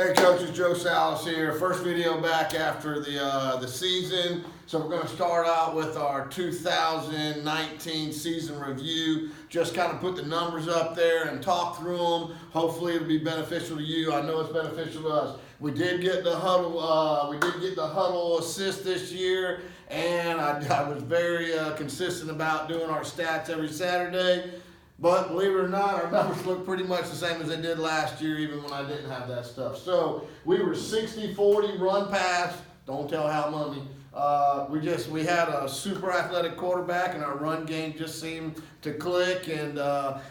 Hey Coach, it's Joe Salas here. First video back after the season. So we're going to start out with our 2019 season review. Just kind of put the numbers up there and talk through them. Hopefully it'll be beneficial to you. I know it's beneficial to us. We did get the huddle assist this year, and I was very consistent about doing our stats every Saturday. But believe it or not, our numbers look pretty much the same as they did last year, even when I didn't have that stuff. So we were 60-40 run pass. Don't tell how many. We had a super athletic quarterback, and our run game just seemed to click. And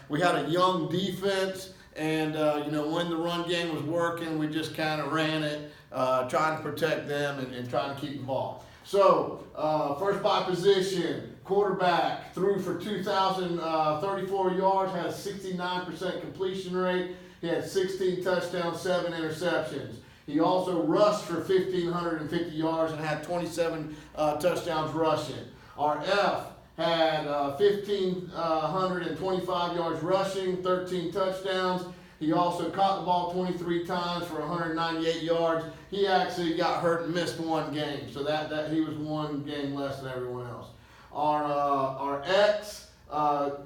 we had a young defense, and when the run game was working, we just kind of ran it, trying to protect them and trying to keep the ball. So first by position. Quarterback threw for 2,034 yards, had a 69% completion rate. He had 16 touchdowns, 7 interceptions. He also rushed for 1,550 yards and had 27 touchdowns rushing. Our F had 1,525 yards rushing, 13 touchdowns. He also caught the ball 23 times for 198 yards. He actually got hurt and missed one game, so that he was one game less than everyone else. Our X,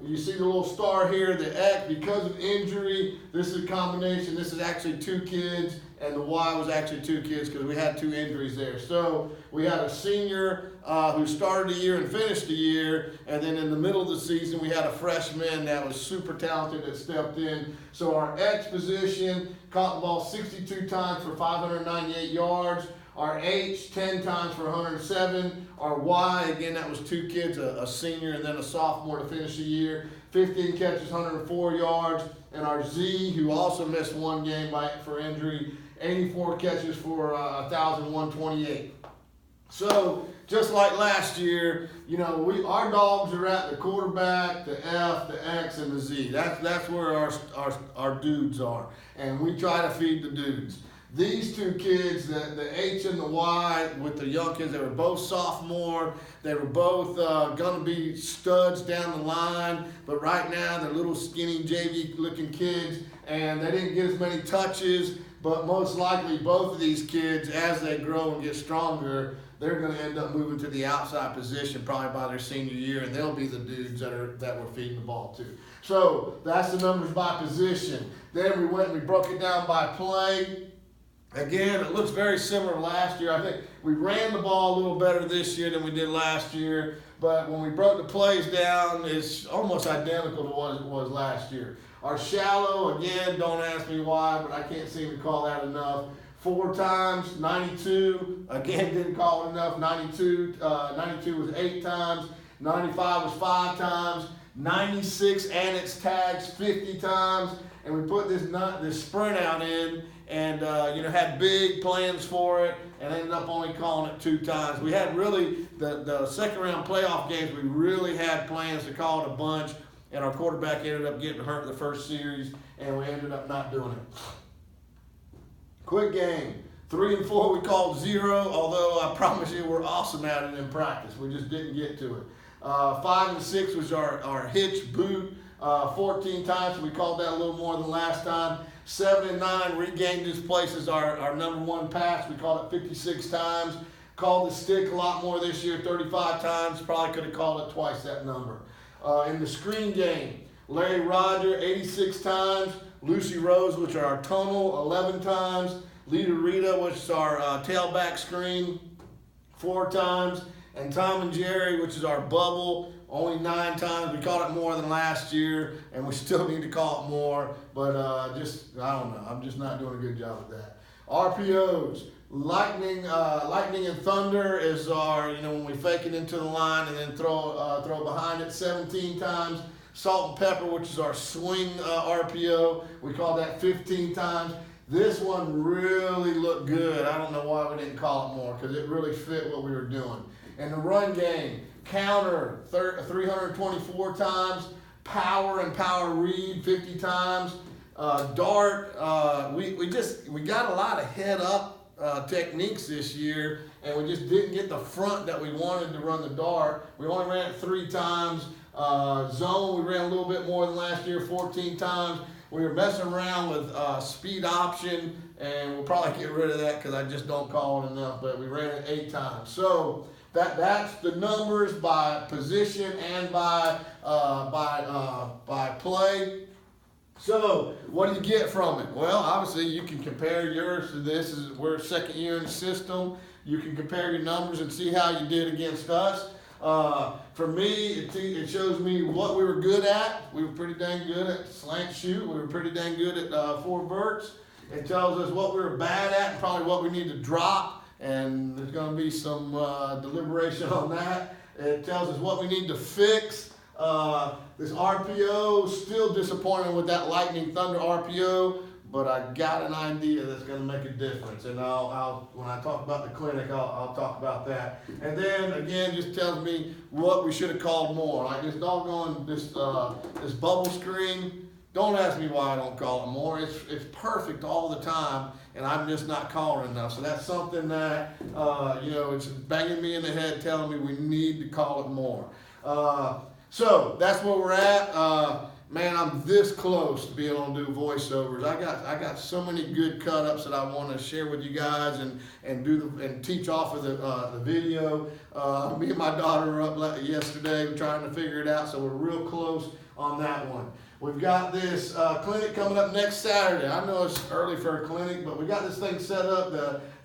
you see the little star here, the X, because of injury, this is a combination. This is actually 2 kids, and the Y was actually 2 kids because we had 2 injuries there. So we had a senior who started the year and finished the year, and then in the middle of the season, we had a freshman that was super talented that stepped in. So our X position caught the ball 62 times for 598 yards. Our H, 10 times for 107. Our Y, again, that was 2 kids, a senior and then a sophomore to finish the year. 15 catches, 104 yards. And our Z, who also missed one game for injury, 84 catches for 1,128. So, just like last year, our dogs are at the quarterback, the F, the X, and the Z. That's where our dudes are. And we try to feed the dudes. These 2 kids, the H and the Y, with the young kids, they were both sophomore. They were both going to be studs down the line. But right now, they're little skinny JV-looking kids, and they didn't get as many touches. But most likely, both of these kids, as they grow and get stronger, they're going to end up moving to the outside position probably by their senior year, and they'll be the dudes that we're feeding the ball to. So that's the numbers by position. Then we went and we broke it down by play. Again, it looks very similar to last year. I think we ran the ball a little better this year than we did last year, but when we broke the plays down, it's almost identical to what it was last year. Our shallow, again, don't ask me why, but I can't seem to call that enough. 4 times, 92, again, didn't call it enough. 92 was 8 times, 95 was 5 times, 96 and its tags 50 times, and we put this sprint out in, and had big plans for it, and ended up only calling it 2 times. We had really the second round playoff games. We really had plans to call it a bunch, and our quarterback ended up getting hurt in the first series, and we ended up not doing it. Quick game. 3 and 4 we called 0, although I promise you we're awesome at it in practice. We just didn't get to it. 5 and 6 was our hitch boot. 14 times, so we called that a little more than last time. 7 and 9 regained its place as our number 1 pass. We called it 56 times. Called the stick a lot more this year, 35 times. Probably could have called it twice that number. In the screen game, Larry Roger, 86 times. Lucy Rose, which are our tunnel, 11 times. Lita Rita, which is our tailback screen, 4 times. And Tom and Jerry, which is our bubble, only 9 times. We caught it more than last year, and we still need to call it more. But I don't know. I'm just not doing a good job at that. RPOs, lightning and thunder is our, when we fake it into the line and then throw behind it 17 times. Salt and pepper, which is our swing RPO, we call that 15 times. This one really looked good. I don't know why we didn't call it more, because it really fit what we were doing. And the run game, counter 324 times, power and power read 50 times, dart. We got a lot of head up techniques this year, and we just didn't get the front that we wanted to run the dart. We only ran it 3 times. Zone, we ran a little bit more than last year, 14 times. We were messing around with speed option, and we'll probably get rid of that because I just don't call it enough, but we ran it 8 times. So that's the numbers by position and by play. So what do you get from it? Well, obviously you can compare yours to this. We're second year in the system. You can compare your numbers and see how you did against us. For me, it shows me what we were good at. We were pretty dang good at slant shoot. We were pretty dang good at 4 verts. It tells us what we were bad at and probably what we need to drop. And there's going to be some deliberation on that. It tells us what we need to fix. This RPO, still disappointed with that Lightning Thunder RPO, but I got an idea that's going to make a difference. And I'll when I talk about the clinic, I'll talk about that. And then again, just tells me what we should have called more. Like this doggone this bubble screen. Don't ask me why I don't call it more. It's perfect all the time, and I'm just not calling enough. So that's something that it's banging me in the head, telling me we need to call it more. So that's where we're at. Man, I'm this close to being able to do voiceovers. I got so many good cut-ups that I want to share with you guys and teach off of the video. Me and my daughter were up yesterday trying to figure it out, so we're real close on that one. We've got this clinic coming up next Saturday. I know it's early for a clinic, but we got this thing set up,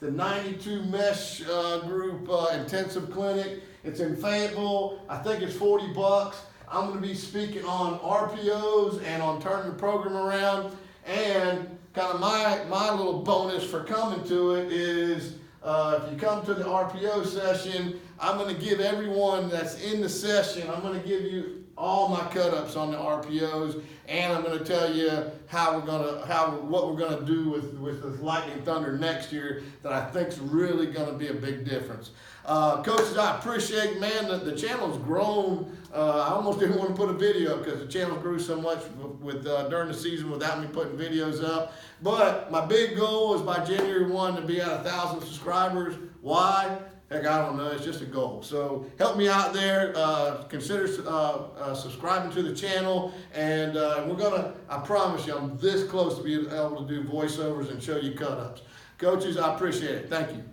the 92 mesh group intensive clinic. It's in Fayetteville. I think it's $40. I'm going to be speaking on RPOs and on turning the program around. And kind of my little bonus for coming to it is if you come to the RPO session, I'm going to give everyone that's in the session, I'm going to give you all my cut-ups on the RPOs, and I'm going to tell you what we're going to do with this Lightning Thunder next year that I think is really going to be a big difference. Coaches, I appreciate, man, the channel's grown. I almost didn't want to put a video up because the channel grew so much during the season without me putting videos up. But my big goal is by January 1 to be at 1,000 subscribers. Why? Heck, I don't know. It's just a goal. So help me out there. Consider subscribing to the channel. And I promise you, I'm this close to being able to do voiceovers and show you cut-ups. Coaches, I appreciate it. Thank you.